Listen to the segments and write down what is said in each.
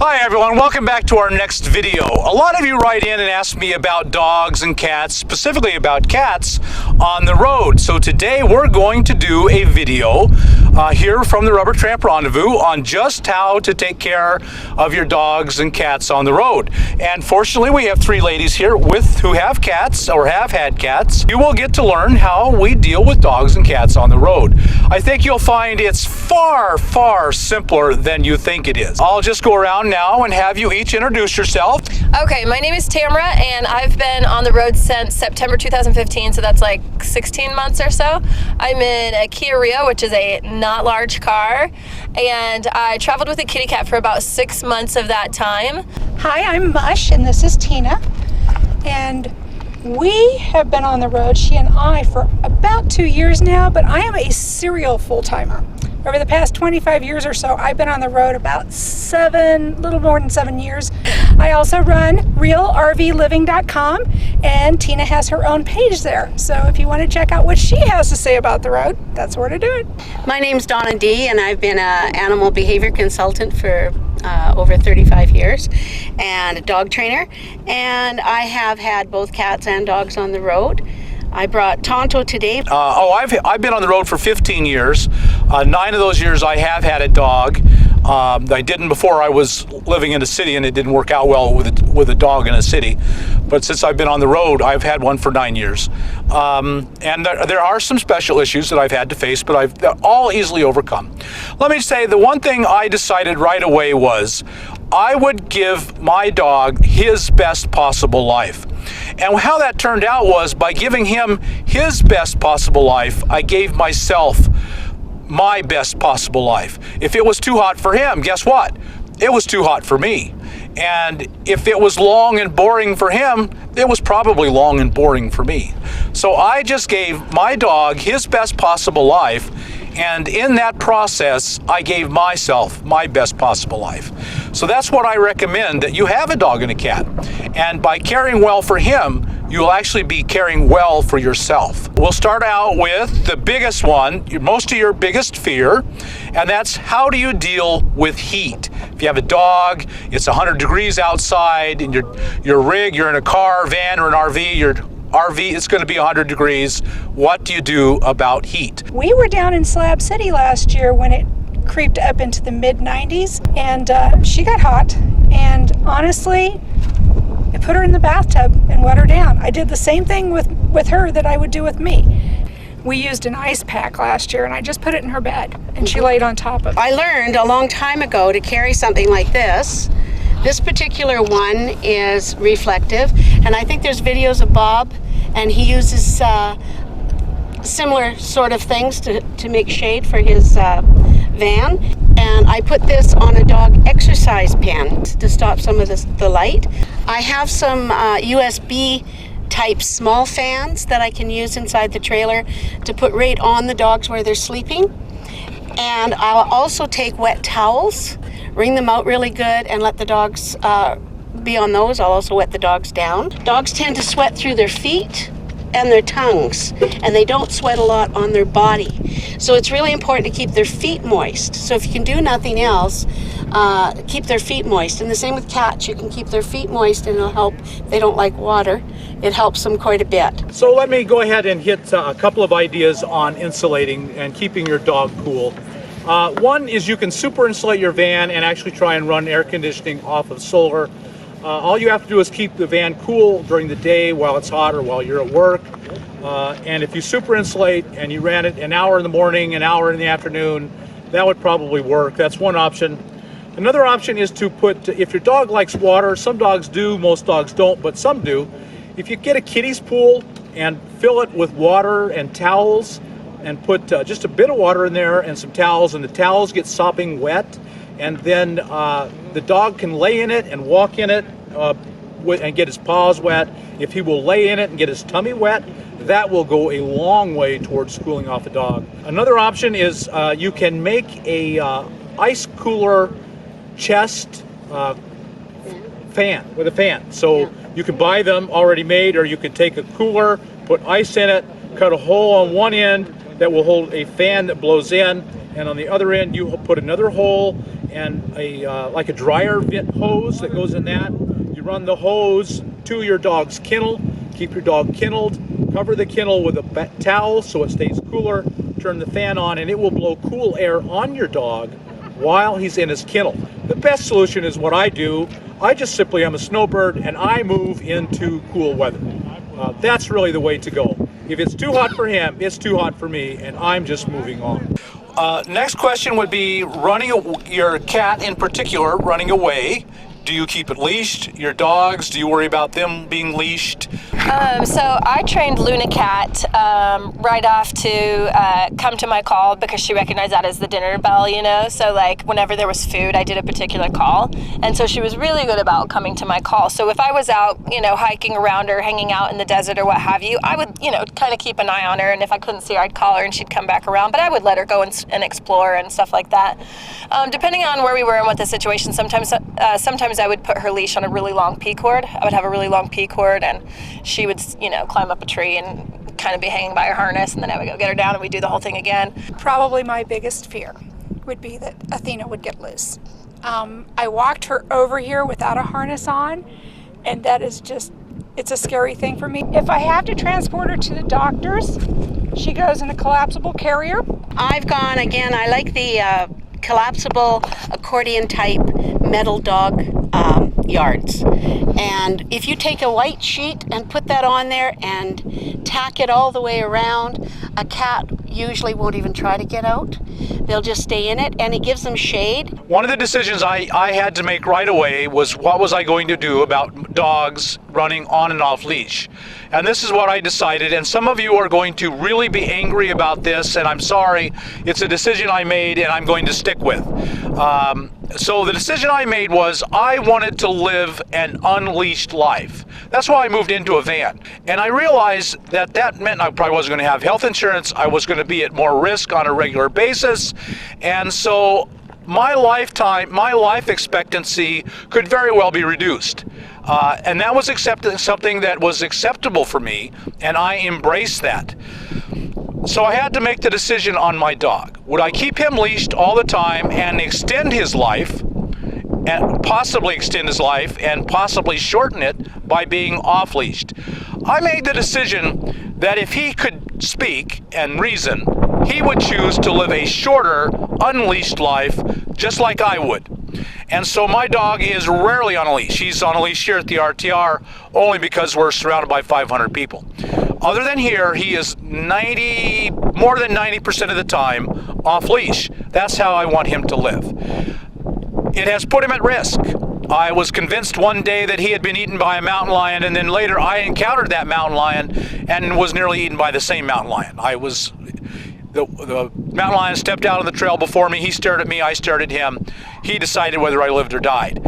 Hi everyone, welcome back to our next video. A lot of you write in and ask me about dogs and cats, specifically about cats on the road. So today we're going to do a video here from the Rubber Tramp Rendezvous on just how to take care of your dogs and cats on the road. And fortunately we have three ladies here who have cats or have had cats. You will get to learn how we deal with dogs and cats on the road. I think you'll find it's far, far simpler than you think it is. I'll just go around now and have you each introduce yourself. Okay, my name is Tamara and I've been on the road since September 2015, so that's like 16 months or so. I'm in a Kia Rio, which is a not large car, and I traveled with a kitty cat for about 6 months of that time. Hi, I'm Mush and this is Tina, and we have been on the road, she and I, for about 2 years now, but I am a serial full-timer. Over the past 25 years or so, I've been on the road about little more than 7 years. I also run realrvliving.com, and Tina has her own page there. So if you want to check out what she has to say about the road, that's where to do it. My name's Donna D, and I've been an animal behavior consultant for over 35 years, and a dog trainer. And I have had both cats and dogs on the road. I brought Tonto today. I've been on the road for 15 years. 9 of those years I have had a dog. I didn't before I was living in a city, and it didn't work out well with a dog in a city. But since I've been on the road, I've had one for 9 years. And there are some special issues that I've had to face, but they're all easily overcome. Let me say, the one thing I decided right away was I would give my dog his best possible life. And how that turned out was by giving him his best possible life, I gave myself my best possible life. If it was too hot for him, guess what? It was too hot for me. And if it was long and boring for him, it was probably long and boring for me. So I just gave my dog his best possible life, and in that process, I gave myself my best possible life. So that's what I recommend, that you have a dog and a cat. And by caring well for him, you'll actually be caring well for yourself. We'll start out with the biggest one, most of your biggest fear, and that's how do you deal with heat? If you have a dog, it's 100 degrees outside, and your rig, you're in a car, van, or an RV, your RV, it's going to be 100 degrees. What do you do about heat? We were down in Slab City last year when it creeped up into the mid-90s, and she got hot, and honestly, I put her in the bathtub and wet her down. I did the same thing with her that I would do with me. We used an ice pack last year, and I just put it in her bed, and she laid on top of it. I learned a long time ago to carry something like this. This particular one is reflective, and I think there's videos of Bob, and he uses similar sort of things to make shade for his van. And I put this on a dog exercise pen to stop some of the light. I have some USB type small fans that I can use inside the trailer to put right on the dogs where they're sleeping. And I'll also take wet towels, wring them out really good, and let the dogs be on those. I'll also wet the dogs down. Dogs tend to sweat through their feet and their tongues, and they don't sweat a lot on their body. So it's really important to keep their feet moist. So if you can do nothing else, keep their feet moist. And the same with cats, you can keep their feet moist, and it'll help. If they don't like water, it helps them quite a bit. So let me go ahead and hit a couple of ideas on insulating and keeping your dog cool. One is you can super insulate your van and actually try and run air conditioning off of solar. All you have to do is keep the van cool during the day while it's hot or while you're at work. And if you super insulate and you ran it an hour in the morning, an hour in the afternoon, that would probably work. That's one option. Another option is to put, if your dog likes water, some dogs do, most dogs don't, but some do. If you get a kiddie's pool and fill it with water and towels, and put just a bit of water in there and some towels, and the towels get sopping wet, and then the dog can lay in it and walk in it and get his paws wet. If he will lay in it and get his tummy wet, that will go a long way towards cooling off a dog. Another option is you can make a ice cooler chest fan with a fan. So you can buy them already made, or you can take a cooler, put ice in it, cut a hole on one end, that will hold a fan that blows in, and on the other end you put another hole and a like a dryer vent hose that goes in that. You run the hose to your dog's kennel, keep your dog kenneled, cover the kennel with a towel so it stays cooler, turn the fan on, and it will blow cool air on your dog while he's in his kennel. The best solution is what I do. I just simply am a snowbird and I move into cool weather. That's really the way to go. If it's too hot for him, it's too hot for me, and I'm just moving on. Next question would be your cat in particular running away. Do you keep it leashed? Your dogs, do you worry about them being leashed? So I trained Luna Cat right off to come to my call because she recognized that as the dinner bell, you know? So like whenever there was food, I did a particular call. And so she was really good about coming to my call. So if I was out, you know, hiking around or hanging out in the desert or what have you, I would, you know, kind of keep an eye on her. And if I couldn't see her, I'd call her and she'd come back around. But I would let her go and explore and stuff like that. Depending on where we were and what the situation, sometimes I would put her leash on a really long P cord. I would have a really long P cord and she would, you know, climb up a tree and kind of be hanging by her harness, and then I would go get her down and we'd do the whole thing again. Probably my biggest fear would be that Athena would get loose. I walked her over here without a harness on, and that is just, it's a scary thing for me. If I have to transport her to the doctors, she goes in a collapsible carrier. I've gone, again, I like the collapsible accordion type metal dog yards. And if you take a white sheet and put that on there and tack it all the way around, a cat usually won't even try to get out. They'll just stay in it, and it gives them shade. One of the decisions I had to make right away was what was I going to do about dogs running on and off leash. And this is what I decided, and some of you are going to really be angry about this, and I'm sorry. It's a decision I made and I'm going to stick with. So the decision I made was I wanted to live an unleashed life. That's why I moved into a van. And I realized that meant I probably wasn't going to have health insurance. I was going to be at more risk on a regular basis. And so my life expectancy could very well be reduced. And that was something that was acceptable for me, and I embraced that. So I had to make the decision on my dog. Would I keep him leashed all the time and extend his life, and possibly shorten it by being off-leashed? I made the decision that if he could speak and reason, he would choose to live a shorter, unleashed life, just like I would. And so my dog is rarely on a leash. He's on a leash here at the RTR only because we're surrounded by 500 people. Other than here, he is more than 90% of the time off leash. That's how I want him to live. It has put him at risk. I was convinced one day that he had been eaten by a mountain lion, and then later I encountered that mountain lion and was nearly eaten by the same mountain lion. The mountain lion stepped out on the trail before me. He stared at me. I stared at him. He decided whether I lived or died.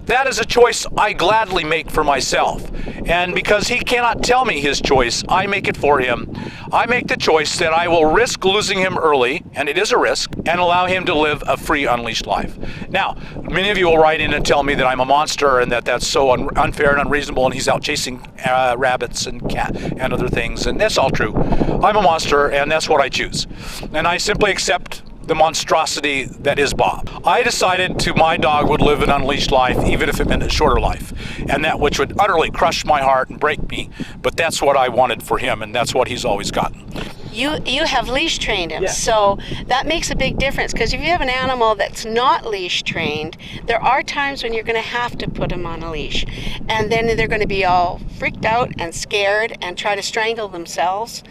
That is a choice I gladly make for myself. And because he cannot tell me his choice, I make it for him. I make the choice that I will risk losing him early, and it is a risk, and allow him to live a free, unleashed life. Now, many of you will write in and tell me that I'm a monster and that's so unfair and unreasonable, and he's out chasing rabbits and cat and other things, and that's all true. I'm a monster, and that's what I choose. And I simply accept the monstrosity that is Bob. I decided my dog would live an unleashed life, even if it meant a shorter life, and that which would utterly crush my heart and break me, but that's what I wanted for him, and that's what he's always gotten. You have leash trained him, Yeah. So that makes a big difference, because if you have an animal that's not leash trained, there are times when you're going to have to put him on a leash, and then they're going to be all freaked out and scared and try to strangle themselves.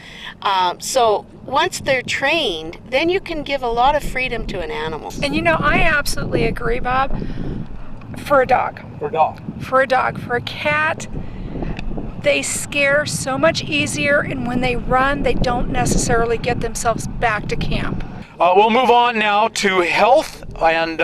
So once they're trained, then you can give a lot of freedom to an animal. And you know, I absolutely agree, Bob. For a dog. For a dog. For a dog. For a cat, they scare so much easier, and when they run, they don't necessarily get themselves back to camp. We'll move on now to health and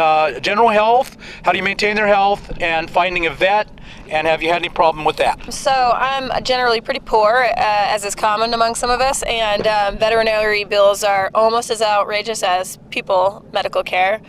general health. How do you maintain their health, and finding a vet, And have you had any problem with that? So I'm generally pretty poor, as is common among some of us, and veterinary bills are almost as outrageous as people medical care.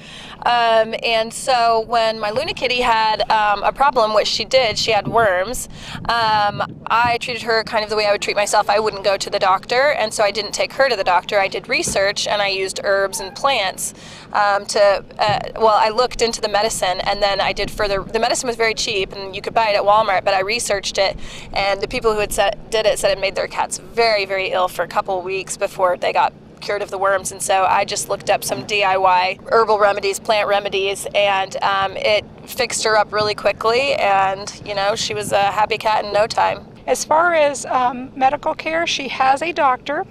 And so when my Luna Kitty had a problem, which she did, she had worms, I treated her kind of the way I would treat myself. I wouldn't go to the doctor, and so I didn't take her to the doctor. I did research, and I used herbs and plants I looked into the medicine, and then I did further. The medicine was very cheap, and you could buy it at Walmart, but I researched it, and the people who had did it said it made their cats very, very ill for a couple of weeks before they got cured of the worms. And so I just looked up some DIY herbal remedies, plant remedies, and it fixed her up really quickly, and she was a happy cat in no time. As far as medical care, she has a doctor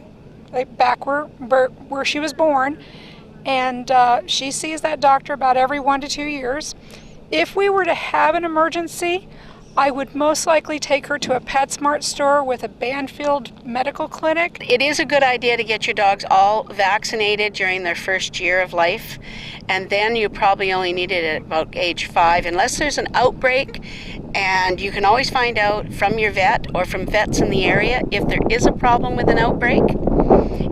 back where she was born, and she sees that doctor about every 1 to 2 years. If we were to have an emergency, I would most likely take her to a PetSmart store with a Banfield medical clinic. It is a good idea to get your dogs all vaccinated during their first year of life, and then you probably only need it at about age 5, unless there's an outbreak. And you can always find out from your vet or from vets in the area if there is a problem with an outbreak.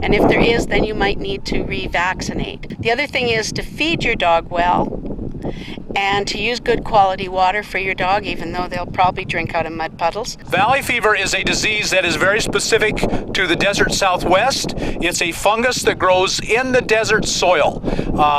And if there is, then you might need to revaccinate. The other thing is to feed your dog well and to use good quality water for your dog, even though they'll probably drink out of mud puddles. Valley fever is a disease that is very specific to the desert Southwest. It's a fungus that grows in the desert soil.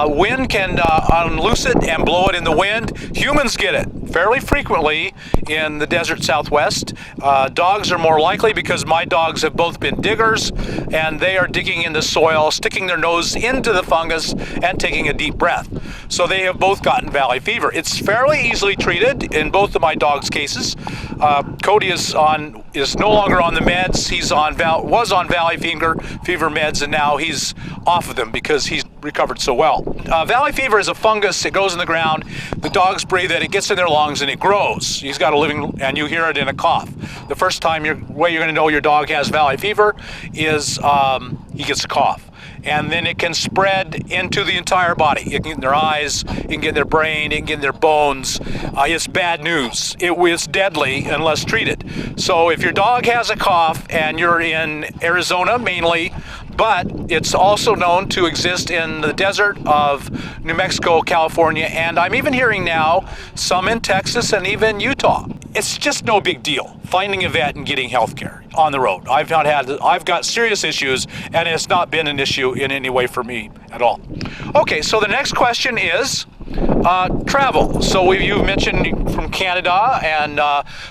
Wind can unloose it and blow it in the wind. Humans get it fairly frequently in the desert Southwest. Dogs are more likely because my dogs have both been diggers, and they are digging in the soil, sticking their nose into the fungus and taking a deep breath. So they have both gotten valley fever. It's fairly easily treated in both of my dogs' cases. Cody is no longer on the meds. He's was on valley fever meds, and now he's off of them because he's recovered so well. Valley fever is a fungus that goes in the ground. The dogs breathe it, it gets in their lungs, and it grows. He's got a living, and you hear it in a cough. The first way you're going to know your dog has valley fever is he gets a cough. And then it can spread into the entire body. It can get in their eyes, it can get in their brain, it can get in their bones. It's bad news. It's deadly unless treated. So if your dog has a cough, and you're in Arizona mainly, but it's also known to exist in the desert of New Mexico, California, and I'm even hearing now some in Texas and even Utah. It's just no big deal finding a vet and getting health care on the road. I've got serious issues, and it's not been an issue in any way for me at all. Okay, so the next question is travel. So you've mentioned from Canada, and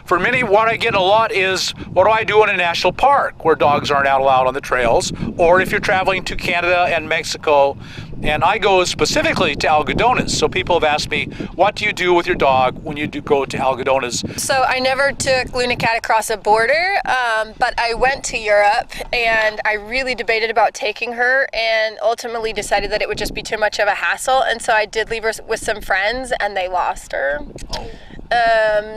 for many, what I get a lot is, what do I do in a national park where dogs aren't out allowed on the trails? Or if you're traveling to Canada and Mexico, and I go specifically to Algodones. So people have asked me, what do you do with your dog when you do go to Algodones? So I never took Luna Cat across a border, but I went to Europe, and I really debated about taking her, and ultimately decided that it would just be too much of a hassle, and so I did leave her with some friends, and they lost her.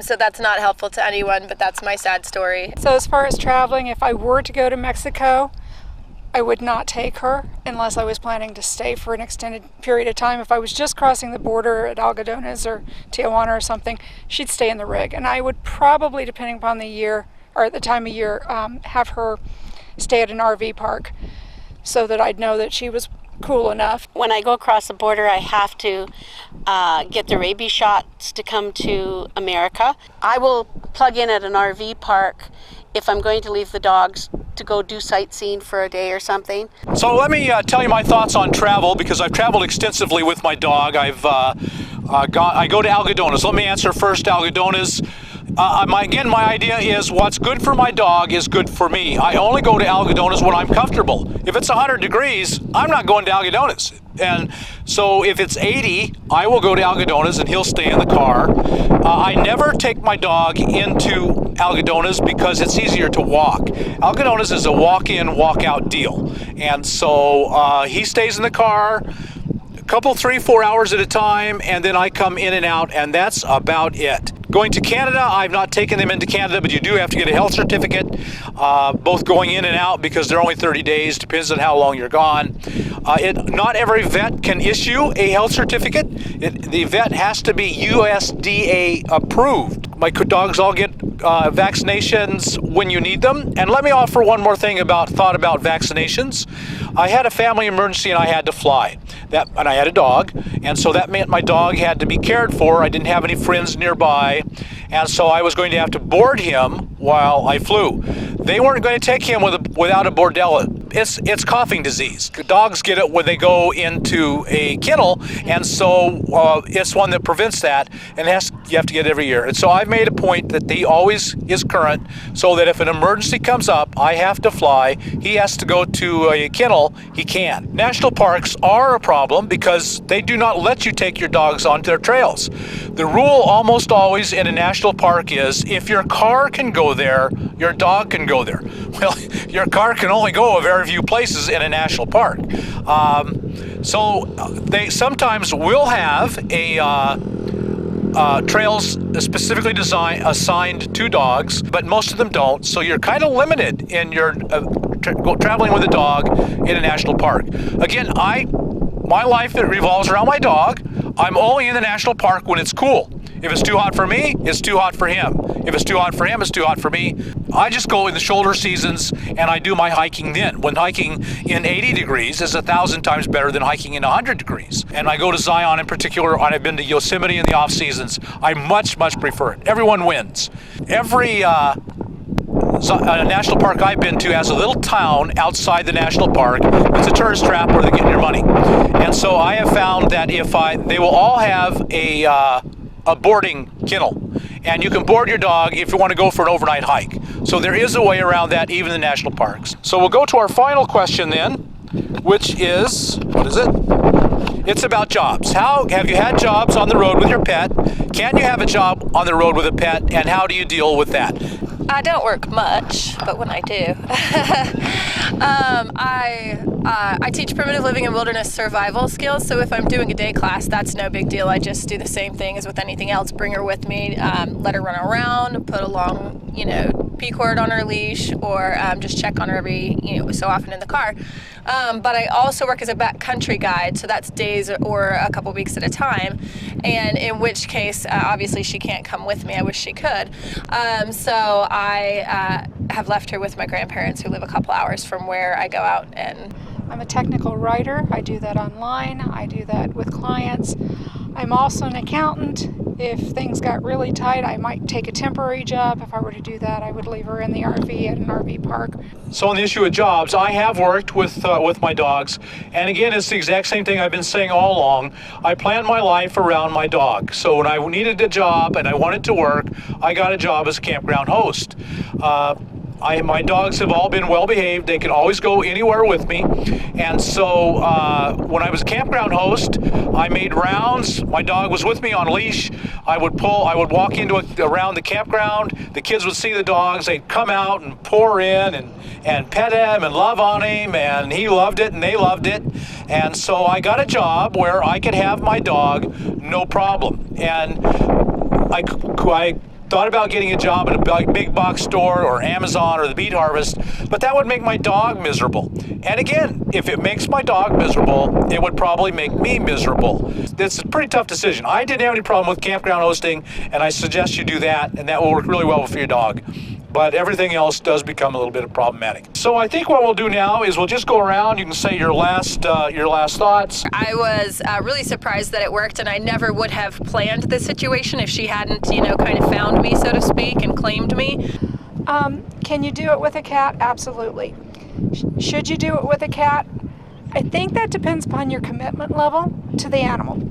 So that's not helpful to anyone, but that's my sad story. So as far as traveling, if I were to go to Mexico, I would not take her unless I was planning to stay for an extended period of time. If I was just crossing the border at Algodones or Tijuana or something, she'd stay in the rig. And I would probably, depending upon the year or the time of year, have her stay at an RV park so that I'd know that she was cool enough. When I go across the border, I have to get the rabies shots to come to America. I will plug in at an RV park if I'm going to leave the dogs to go do sightseeing for a day or something. So let me tell you my thoughts on travel, because I've traveled extensively with my dog. I go to Algodones. Let me answer first Algodones. My idea is what's good for my dog is good for me. I only go to Algodones when I'm comfortable. If it's 100 degrees, I'm not going to Algodones. And so if it's 80, I will go to Algodones and he'll stay in the car. I never take my dog into Algodones because it's easier to walk. Algodones is a walk-in, walk-out deal. And so he stays in the car a couple, 3-4 hours at a time, and then I come in and out, and that's about it. Going to Canada, I've not taken them into Canada, but you do have to get a health certificate, both going in and out, because they're only 30 days, depends on how long you're gone. Not every vet can issue a health certificate. The vet has to be USDA approved. My dogs all get vaccinations when you need them. And let me offer one more thing about vaccinations. I had a family emergency and I had to fly. And I had a dog, and so that meant my dog had to be cared for. I didn't have any friends nearby, and so I was going to have to board him while I flew. They weren't going to take him without a bordella. It's coughing disease. Dogs get it when they go into a kennel, and so it's one that prevents that, and you have to get it every year. And so I've made a point that he always is current, so that if an emergency comes up, I have to fly, he has to go to a kennel, he can. National parks are a problem because they do not let you take your dogs onto their trails. The rule almost always in a national park is if your car can go there, your dog can go there. Well, your car can only go a very few places in a national park. So they sometimes will have trails specifically assigned to dogs, but most of them don't. So you're kind of limited in your traveling with a dog in a national park. Again, my life revolves around my dog. I'm only in the national park when it's cool. If it's too hot for me, it's too hot for him. If it's too hot for him, it's too hot for me. I just go in the shoulder seasons and I do my hiking then. When hiking in 80 degrees is 1,000 times better than hiking in 100 degrees. And I go to Zion in particular, and I've been to Yosemite in the off seasons. I much, much prefer it. Everyone wins. Every national park I've been to has a little town outside the national park. It's a tourist trap where they're getting your money. And so I have found that they will all have a boarding kennel, and you can board your dog if you want to go for an overnight hike. So there is a way around that even in the national parks. So we'll go to our final question then, which is, what is it? It's about jobs. How have you had jobs on the road with your pet? Can you have a job on the road with a pet, and how do you deal with that? I don't work much, but when I do, I teach primitive living and wilderness survival skills. So if I'm doing a day class, that's no big deal. I just do the same thing as with anything else. Bring her with me, let her run around, put a long, P cord on her leash, or just check on her every, so often in the car. But I also work as a backcountry guide, so that's days or a couple weeks at a time. And in which case, obviously, she can't come with me. I wish she could. So I have left her with my grandparents, who live a couple hours from where I go out. And I'm a technical writer. I do that online. I do that with clients. I'm also an accountant. If things got really tight, I might take a temporary job. If I were to do that, I would leave her in the RV at an RV park. So on the issue of jobs, I have worked with my dogs, and again, it's the exact same thing I've been saying all along. I planned my life around my dog. So when I needed a job and I wanted to work, I got a job as a campground host. My dogs have all been well behaved. They can always go anywhere with me. And so when I was a campground host, I made rounds. My dog was with me on a leash. I would walk around the campground. The kids would see the dogs. They'd come out and pour in and pet him and love on him. And he loved it and they loved it. And so I got a job where I could have my dog no problem. And I thought about getting a job at a big box store or Amazon or the Beet Harvest, but that would make my dog miserable. And again, if it makes my dog miserable, it would probably make me miserable. It's a pretty tough decision. I didn't have any problem with campground hosting, and I suggest you do that, and that will work really well for your dog. But everything else does become a little bit problematic. So I think what we'll do now is we'll just go around. You can say your last thoughts. I was really surprised that it worked, and I never would have planned this situation if she hadn't, kind of found me, so to speak, and claimed me. Can you do it with a cat? Absolutely. Should you do it with a cat? I think that depends upon your commitment level to the animal.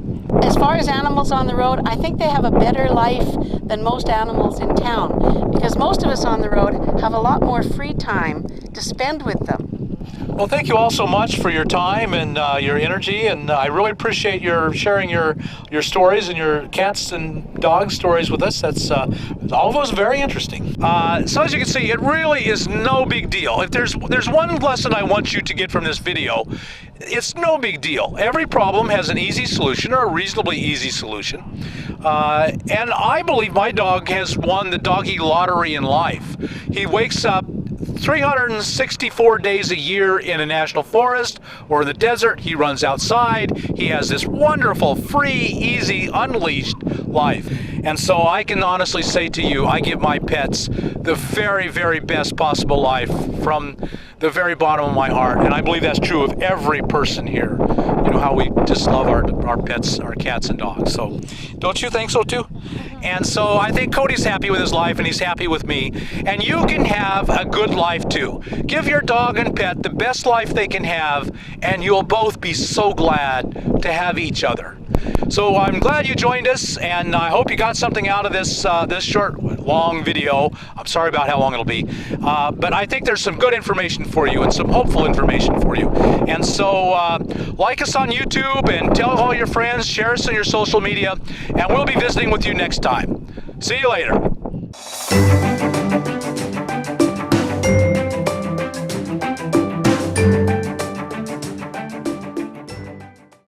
As far as animals on the road, I think they have a better life than most animals in town, because most of us on the road have a lot more free time to spend with them. Well, thank you all so much for your time and your energy, and I really appreciate your sharing your stories and your cats and dog stories with us. That's all of those very interesting. So as you can see, it really is no big deal. If there's one lesson I want you to get from this video, it's no big deal. Every problem has an easy solution or a reasonable reasonably easy solution. And I believe my dog has won the doggy lottery in life. He wakes up 364 days a year in a national forest or in the desert. He runs outside. He has this wonderful, free, easy, unleashed life. And so I can honestly say to you, I give my pets the very, very best possible life from the very bottom of my heart. And I believe that's true of every person here. You know, how we just love our pets, our cats and dogs. So don't you think so too? And so I think Cody's happy with his life, and he's happy with me. And you can have a good life too. Give your dog and pet the best life they can have, and you'll both be so glad to have each other. So I'm glad you joined us, and I hope you got something out of this this short, long video. I'm sorry about how long it'll be, but I think there's some good information for you and some hopeful information for you. And so like us on YouTube and tell all your friends, share us on your social media, and we'll be visiting with you next time. See you later.